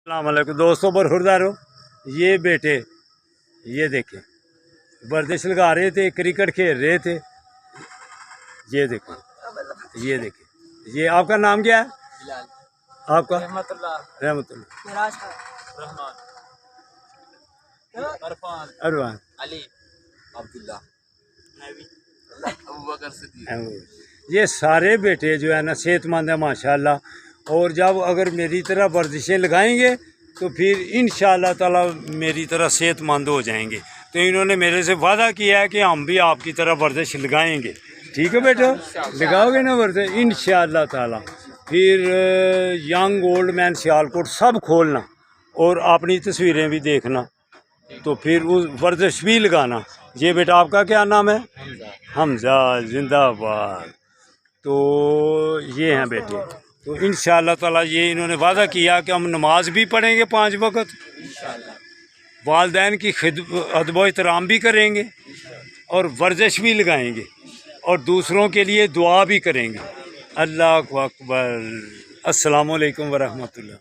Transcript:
अस्सलाम वालेकुम दोस्तों, बरखुरदारो। ये बेटे ये देखें वर्जिश लगा रहे थे, क्रिकेट खेल रहे थे। ये देखें, ये देखें, ये आपका नाम क्या है? बिलाल, आपका? रहमतुल्लाह, रहमतुल्लाह, रहमान, अरफान, अरवान, अली, अब्दुल्ला, अबू बकर सिद्दीक। ये सारे बेटे जो है ना सेहतमंद है माशाल्लाह। और जब अगर मेरी तरह वर्जिशें लगाएंगे तो फिर इंशाअल्लाह ताला मेरी तरह सेहतमंद हो जाएंगे। तो इन्होंने मेरे से वादा किया है कि हम भी आपकी तरह वर्जिश लगाएंगे। ठीक है बेटा, लगाओगे ना वर्जिश इंशाअल्लाह ताला। फिर यंग ओल्ड मैन सियालकोट सब खोलना और अपनी तस्वीरें भी देखना, तो फिर उस वर्जिश भी लगाना। ये बेटा आपका क्या नाम है? हमजा, जिंदाबाद। तो ये हैं बेटे। तो इंशाअल्लाह ताला ये इन्होंने वादा किया कि हम नमाज भी पढ़ेंगे 5 वक्त, वालदैन की अदब एहतराम भी करेंगे और वर्जिश भी लगाएंगे और दूसरों के लिए दुआ भी करेंगे। अल्लाह अकबर। अस्सलामु अलैकुम वरहमतुल्लाह।